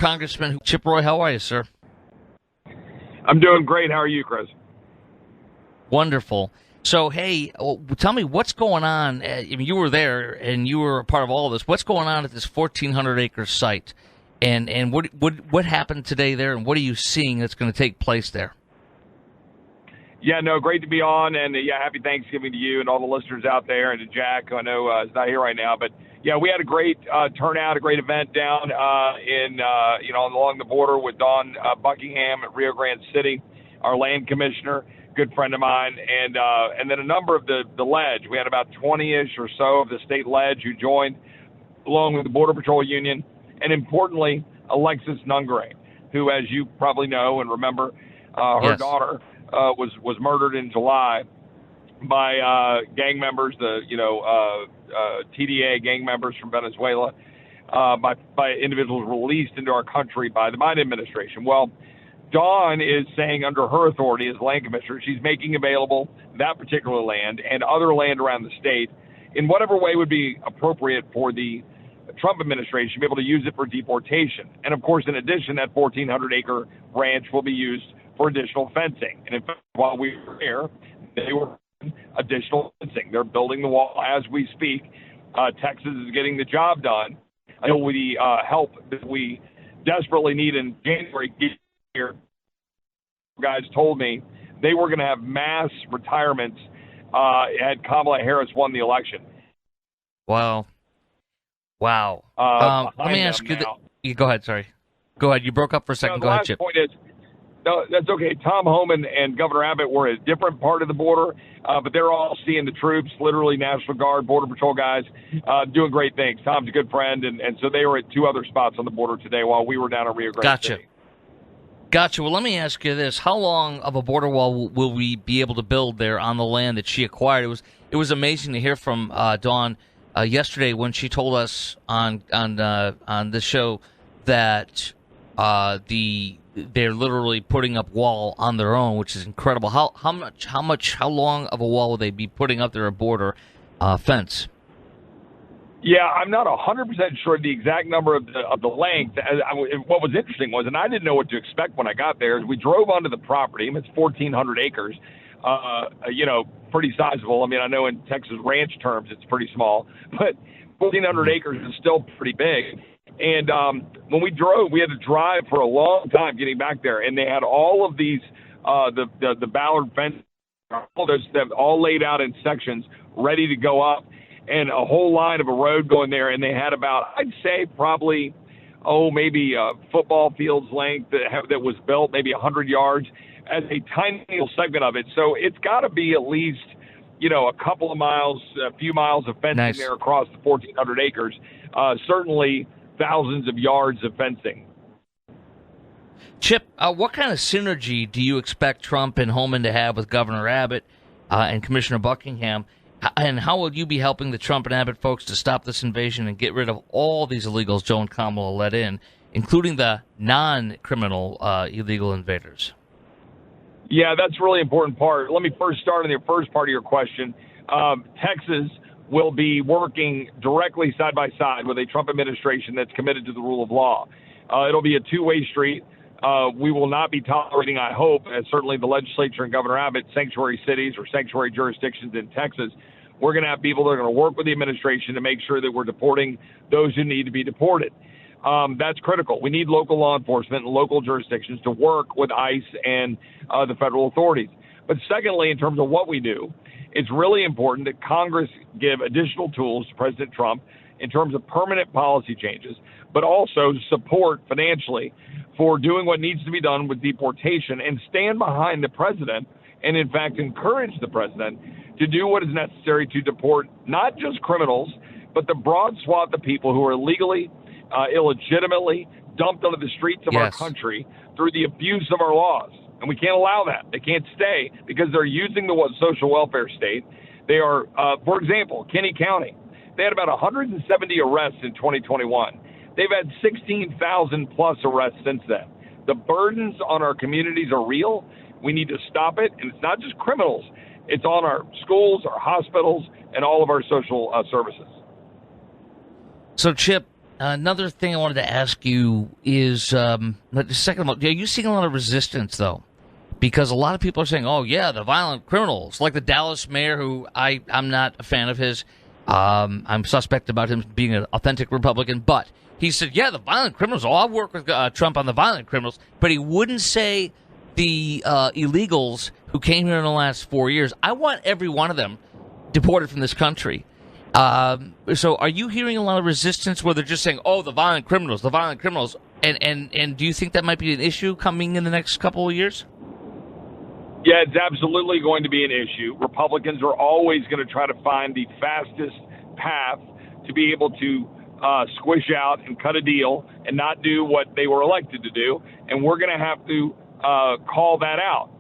Congressman Chip Roy. How are you, sir? I'm doing great. How are you, Chris? Wonderful. So, hey, tell me what's going on. I mean, you were there and you were a part of all of this. What's going on at this 1,400-acre site, and what happened today there, and what are you seeing that's going to take place there? Yeah, no, great to be on, and happy Thanksgiving to you and all the listeners out there, and to Jack, who I know is not here right now, but yeah, we had a great turnout, a great event down along the border with Don Buckingham at Rio Grande City, our land commissioner, good friend of mine, and then a number of the ledge. We had about 20-ish or so of the state ledge who joined, along with the Border Patrol Union, and importantly, Alexis Nungare, who, as you probably know and remember, her daughter was murdered in July by gang members, TDA gang members from Venezuela, by individuals released into our country by the Biden administration. Well, Dawn is saying under her authority as land commissioner, she's making available that particular land and other land around the state in whatever way would be appropriate for the Trump administration to be able to use it for deportation. And of course, in addition, that 1,400-acre ranch will be used for additional fencing. And in fact, while we were there, they were doing additional fencing. They're building the wall as we speak. Texas is getting the job done. I know with the help that we desperately need in January here, guys told me they were going to have mass retirements had Kamala Harris won the election. Wow. Let me ask you. Go ahead. Sorry. Go ahead. You broke up for a second. Go ahead, Chip. Point is, no, that's okay. Tom Homan and Governor Abbott were at a different part of the border, but they're all seeing the troops, literally National Guard, Border Patrol guys, doing great things. Tom's a good friend, and so they were at two other spots on the border today while we were down in Rio Grande City. Gotcha. Well, let me ask you this. How long of a border wall will we be able to build there on the land that she acquired? It was amazing to hear from Dawn yesterday when she told us on this show that they're literally putting up wall on their own, which is incredible. How long of a wall will they be putting up there, a border fence? Yeah, I'm not 100% sure the exact number of the length. What was interesting was, and I didn't know what to expect when I got there, is we drove onto the property. It's 1,400 acres, pretty sizable. I mean, I know in Texas ranch terms it's pretty small, but 1,400 acres is still pretty big. And when we drove, we had to drive for a long time getting back there, and they had all of these, the Ballard fence, all laid out in sections, ready to go up, and a whole line of a road going there. And they had about, I'd say probably, maybe a football field's length that was built, maybe 100 yards, as a tiny little segment of it. So it's got to be at least, a couple of miles, a few miles of fencing there across the 1,400 acres. Certainly thousands of yards of fencing. Chip, what kind of synergy do you expect Trump and Homan to have with Governor Abbott and Commissioner Buckingham? And how will you be helping the Trump and Abbott folks to stop this invasion and get rid of all these illegals Joe and Kamala let in, including the non-criminal illegal invaders? Yeah, that's a really important part. Let me first start on the first part of your question. Texas will be working directly side by side with a Trump administration that's committed to the rule of law. It'll be a two-way street. We will not be tolerating, I hope, as certainly the legislature and Governor Abbott, sanctuary cities or sanctuary jurisdictions in Texas. We're going to have people that are going to work with the administration to make sure that we're deporting those who need to be deported. That's critical. We need local law enforcement and local jurisdictions to work with ICE and the federal authorities. But secondly, in terms of what we do, it's really important that Congress give additional tools to President Trump in terms of permanent policy changes, but also support financially for doing what needs to be done with deportation, and stand behind the president and, in fact, encourage the president to do what is necessary to deport not just criminals, but the broad swath of people who are illegally, illegitimately dumped onto the streets of our country through the abuse of our laws. And we can't allow that. They can't stay because they're using the social welfare state. They are, for example, Kenny County. They had about 170 arrests in 2021. They've had 16,000 plus arrests since then. The burdens on our communities are real. We need to stop it. And it's not just criminals. It's on our schools, our hospitals, and all of our social services. So, Chip, another thing I wanted to ask you is, second of all, are you seeing a lot of resistance, though? Because a lot of people are saying, oh, yeah, the violent criminals, like the Dallas mayor, who I'm not a fan of his. I'm suspect about him being an authentic Republican, but he said, yeah, the violent criminals. Oh, I'll work with Trump on the violent criminals. But he wouldn't say the illegals who came here in the last 4 years. I want every one of them deported from this country. So are you hearing a lot of resistance where they're just saying, oh, the violent criminals, the violent criminals? And do you think that might be an issue coming in the next couple of years? Yeah, it's absolutely going to be an issue. Republicans are always going to try to find the fastest path to be able to squish out and cut a deal and not do what they were elected to do. And we're going to have to call that out.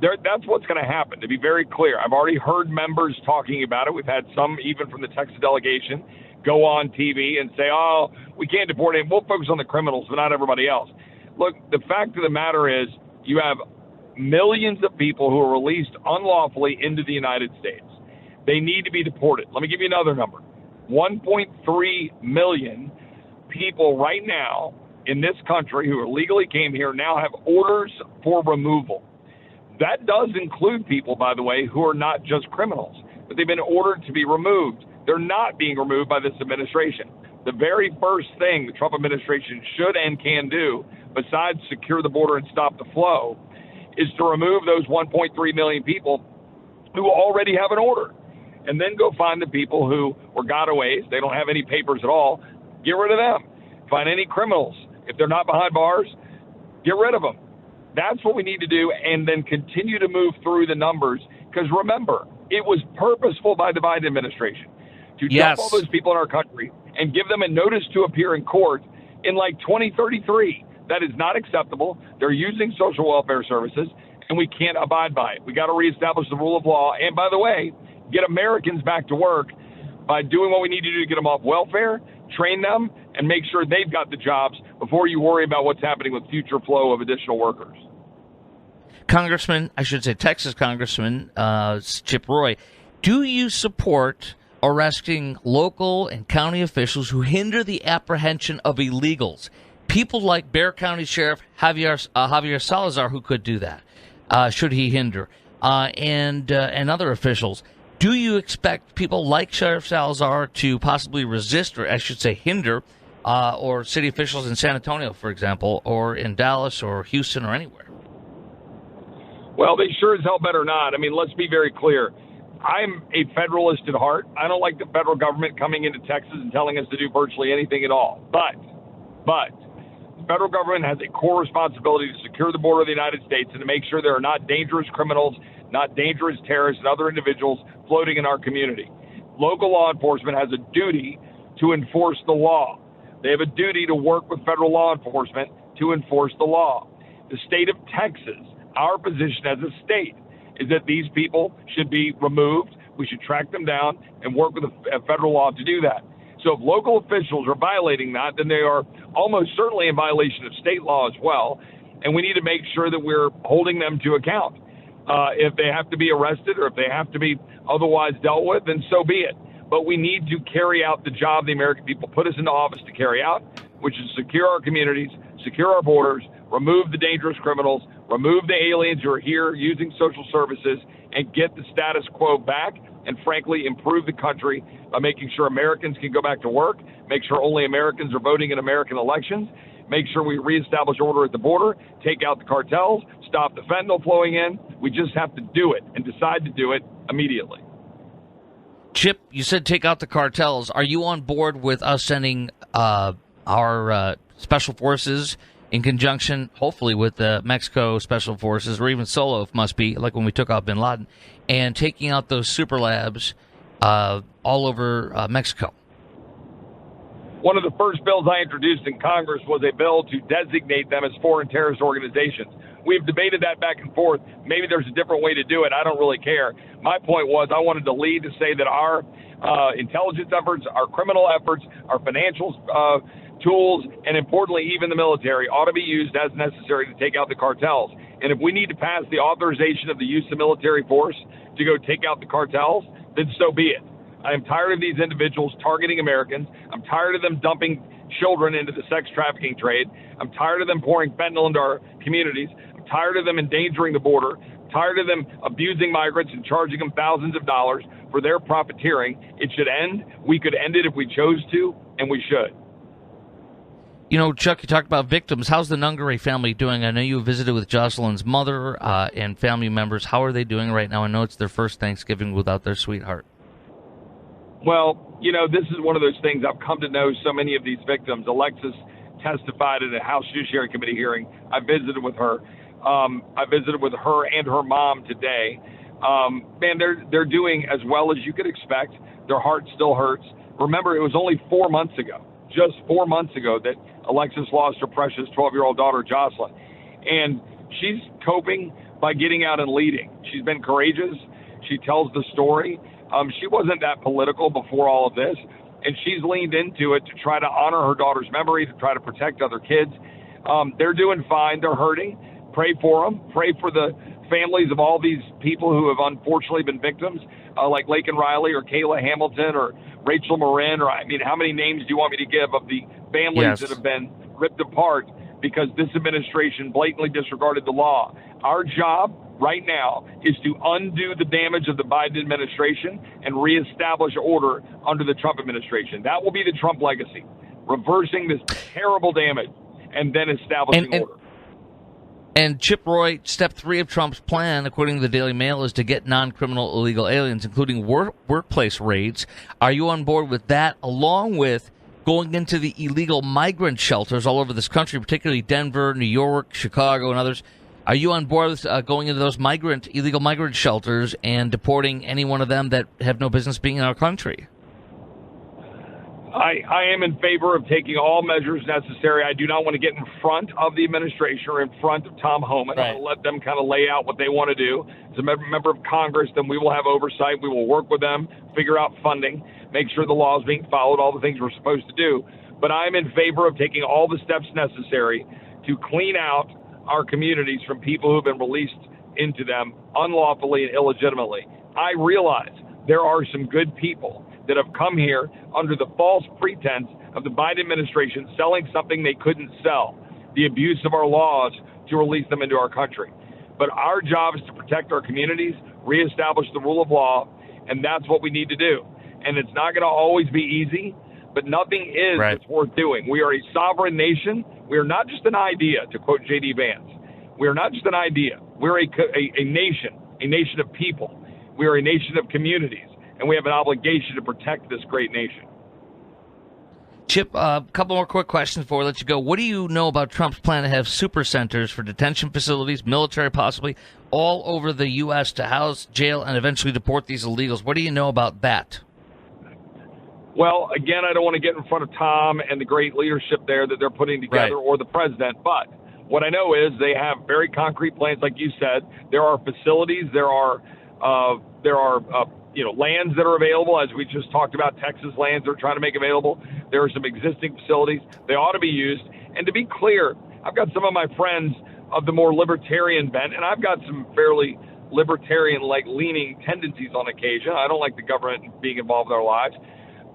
That's what's going to happen, to be very clear. I've already heard members talking about it. We've had some, even from the Texas delegation, go on TV and say, oh, we can't deport him. We'll focus on the criminals, but not everybody else. Look, the fact of the matter is you have millions of people who are released unlawfully into the United States. They need to be deported. Let me give you another number. 1.3 million people right now in this country who illegally came here now have orders for removal. That does include people, by the way, who are not just criminals, but they've been ordered to be removed. They're not being removed by this administration. The very first thing the Trump administration should and can do, besides secure the border and stop the flow, is to remove those 1.3 million people who already have an order, and then go find the people who were gotaways. They don't have any papers at all. Get rid of them. Find any criminals. If they're not behind bars, get rid of them. That's what we need to do, and then continue to move through the numbers. Because remember, it was purposeful by the Biden administration to dump all those people in our country and give them a notice to appear in court in like 2033. That is not acceptable. They're using social welfare services, and we can't abide by it. We got to reestablish the rule of law. And by the way, get Americans back to work by doing what we need to do to get them off welfare, train them, and make sure they've got the jobs before you worry about what's happening with future flow of additional workers. Congressman, I should say Texas Congressman Chip Roy, do you support arresting local and county officials who hinder the apprehension of illegals? People like Bexar County Sheriff Javier Salazar, who could do that, should he hinder, and other officials. Do you expect people like Sheriff Salazar to possibly resist, or I should say hinder, or city officials in San Antonio, for example, or in Dallas or Houston or anywhere? Well, they sure as hell better not. I mean, let's be very clear. I'm a federalist at heart. I don't like the federal government coming into Texas and telling us to do virtually anything at all. But the federal government has a core responsibility to secure the border of the United States and to make sure there are not dangerous criminals, not dangerous terrorists, and other individuals floating in our community. Local law enforcement has a duty to enforce the law. They have a duty to work with federal law enforcement to enforce the law. The state of Texas, our position as a state, is that these people should be removed. We should track them down and work with a federal law to do that. So if local officials are violating that, then they are almost certainly in violation of state law as well. And we need to make sure that we're holding them to account. If they have to be arrested or if they have to be otherwise dealt with, then so be it. But we need to carry out the job the American people put us into office to carry out, which is secure our communities, secure our borders, remove the dangerous criminals, remove the aliens who are here using social services, and get the status quo back, and frankly, improve the country by making sure Americans can go back to work, make sure only Americans are voting in American elections, make sure we reestablish order at the border, take out the cartels, stop the fentanyl flowing in. We just have to do it and decide to do it immediately. Chip, you said take out the cartels. Are you on board with us sending our special forces in conjunction, hopefully, with the Mexico Special Forces, or even solo, if must be, like when we took out bin Laden, and taking out those super labs all over Mexico? One of the first bills I introduced in Congress was a bill to designate them as foreign terrorist organizations. We've debated that back and forth. Maybe there's a different way to do it. I don't really care. My point was I wanted to lead to say that our intelligence efforts, our criminal efforts, our financial tools, and importantly, even the military ought to be used as necessary to take out the cartels. And if we need to pass the authorization of the use of military force to go take out the cartels, then so be it. I am tired of these individuals targeting Americans. I'm tired of them dumping children into the sex trafficking trade. I'm tired of them pouring fentanyl into our communities. I'm tired of them endangering the border. I'm tired of them abusing migrants and charging them thousands of dollars for their profiteering. It should end. We could end it if we chose to, and we should. You know, Chuck, you talked about victims. How's the Nungaray family doing? I know you visited with Jocelyn's mother and family members. How are they doing right now? I know it's their first Thanksgiving without their sweetheart. Well, you know, this is one of those things. I've come to know so many of these victims. Alexis testified at a House Judiciary Committee hearing. I visited with her. I visited with her and her mom today. Man, they're doing as well as you could expect. Their heart still hurts. Remember, it was only 4 months ago, just 4 months ago, that Alexis lost her precious 12-year-old daughter, Jocelyn. And she's coping by getting out and leading. She's been courageous. She tells the story. She wasn't that political before all of this, and she's leaned into it to try to honor her daughter's memory, to try to protect other kids. They're doing fine. They're hurting. Pray for them. Pray for the families of all these people who have unfortunately been victims, like Laken Riley or Kayla Hamilton or Rachel Marin, or I mean, how many names do you want me to give of the families that have been ripped apart because this administration blatantly disregarded the law? Our job right now is to undo the damage of the Biden administration and reestablish order under the Trump administration. That will be the Trump legacy, reversing this terrible damage and then establishing order. And Chip Roy, step 3 of Trump's plan, according to the Daily Mail, is to get non-criminal illegal aliens, including workplace raids. Are you on board with that, along with going into the illegal migrant shelters all over this country, particularly Denver, New York, Chicago, and others? Are you on board with going into those illegal migrant shelters and deporting any one of them that have no business being in our country? I am in favor of taking all measures necessary. I do not want to get in front of the administration or in front of Tom Homan. Right. I'll let them kind of lay out what they want to do. As a member of Congress, then we will have oversight. We will work with them, figure out funding, make sure the law is being followed, all the things we're supposed to do. But I'm in favor of taking all the steps necessary to clean out our communities from people who have been released into them unlawfully and illegitimately. I realize there are some good people that have come here under the false pretense of the Biden administration selling something they couldn't sell, the abuse of our laws to release them into our country. But our job is to protect our communities, reestablish the rule of law, and that's what we need to do. And it's not going to always be easy, but nothing is that's worth doing. We are a sovereign nation. We are not just an idea, to quote J.D. Vance. We are not just an idea. We're a nation of people. We are a nation of communities, and we have an obligation to protect this great nation. Chip, a couple more quick questions before we let you go. What do you know about Trump's plan to have super centers for detention facilities, military possibly, all over the U.S. to house, jail, and eventually deport these illegals? What do you know about that? Well, again, I don't want to get in front of Tom and the great leadership there that they're putting together or the president, but what I know is they have very concrete plans, like you said. There are facilities, there are lands that are available, as we just talked about, Texas lands they're trying to make available. There are some existing facilities. They ought to be used. And to be clear, I've got some of my friends of the more libertarian bent, and I've got some fairly libertarian-like leaning tendencies on occasion. I don't like the government being involved in our lives.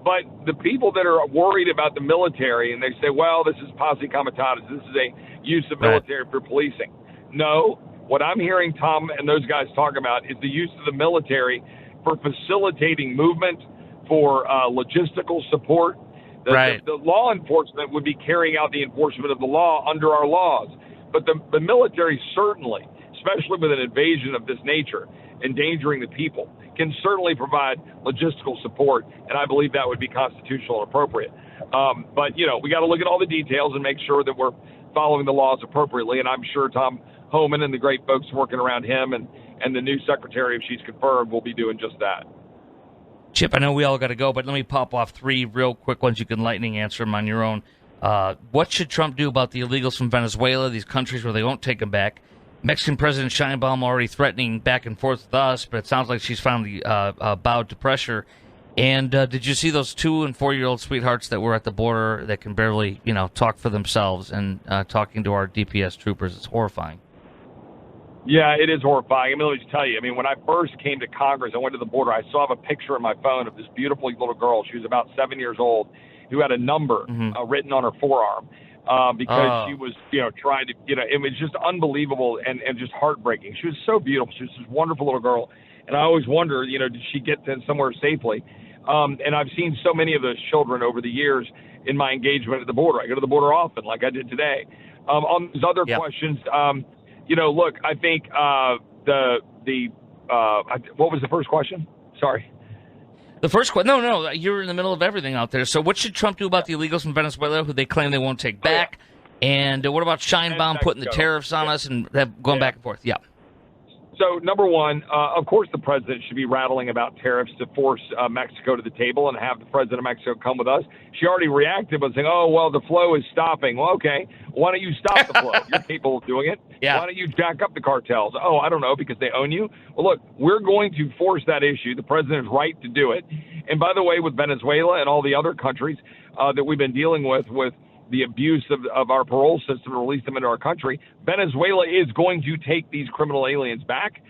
But the people that are worried about the military, and they say, well, this is posse comitatus, this is a use of military for policing. No, what I'm hearing Tom and those guys talk about is the use of the military for facilitating movement, for logistical support. The law enforcement would be carrying out the enforcement of the law under our laws. But the military certainly, especially with an invasion of this nature, endangering the people, can certainly provide logistical support, and I believe that would be constitutional and appropriate. But, we got to look at all the details and make sure that we're following the laws appropriately, and I'm sure Tom Homan and the great folks working around him and the new secretary, if she's confirmed, will be doing just that. Chip, I know we all got to go, but let me pop off 3 real quick ones. You can lightning answer them on your own. What should Trump do about the illegals from Venezuela, these countries where they won't take them back? Mexican President Sheinbaum already threatening back and forth with us, but it sounds like she's finally bowed to pressure. And did you see those 2- and 4-year-old sweethearts that were at the border that can barely, talk for themselves and talking to our DPS troopers? It's horrifying. Yeah, it is horrifying. I mean, let me just tell you. I mean, when I first came to Congress, I went to the border. I saw a picture on my phone of this beautiful little girl. She was about 7 years old, who had a number written on her forearm because she was, trying to, it was just unbelievable and just heartbreaking. She was so beautiful. She was this wonderful little girl. And I always wonder, did she get to somewhere safely? And I've seen so many of those children over the years in my engagement at the border. I go to the border often, like I did today. On these other questions, look, I think what was the first question? Sorry. The first question, no, you're in the middle of everything out there. So what should Trump do about the illegals from Venezuela who they claim they won't take back? And what about Scheinbaum putting the tariffs on us and going back and forth? Yeah. So, number one, of course, the president should be rattling about tariffs to force Mexico to the table and have the president of Mexico come with us. She already reacted by saying, oh, well, the flow is stopping. Well, okay. Why don't you stop the flow? You're capable of doing it. Yeah. Why don't you jack up the cartels? Oh, I don't know, because they own you. Well, look, we're going to force that issue. The president is right to do it. And by the way, with Venezuela and all the other countries that we've been dealing with the abuse of our parole system and release them into our country, Venezuela is going to take these criminal aliens back.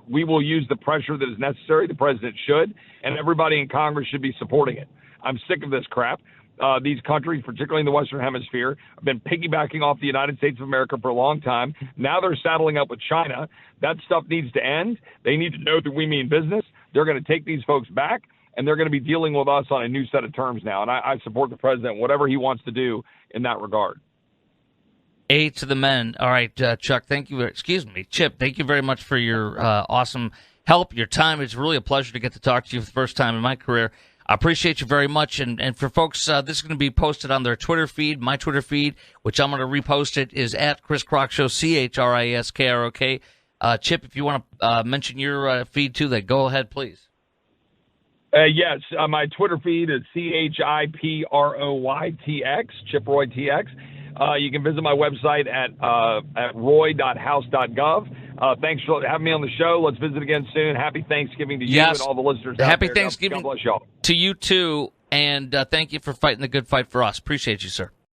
We will use the pressure that is necessary. The president should, and everybody in Congress should be supporting it. I'm sick of this crap. These countries, particularly in the Western Hemisphere, have been piggybacking off the United States of America for a long time. Now they're saddling up with China. That stuff needs to end. They need to know that we mean business. They're going to take these folks back, and they're going to be dealing with us on a new set of terms now. And I support the president, whatever he wants to do in that regard. A to the men. All right, Chuck, thank you. Chip, thank you very much for your awesome help, your time. It's really a pleasure to get to talk to you for the first time in my career. I appreciate you very much. And for folks, this is going to be posted on their Twitter feed. My Twitter feed, which I'm going to repost it, is at Chris Kroc Show, ChrisKrok. Chip, if you want to mention your feed too, then go ahead, please. Yes, my Twitter feed is ChipRoyTX, ChipRoyTX. You can visit my website at roy.house.gov. Thanks for having me on the show. Let's visit again soon. Happy Thanksgiving to you and all the listeners out there. Happy Thanksgiving God bless y'all. To you, too, and thank you for fighting the good fight for us. Appreciate you, sir.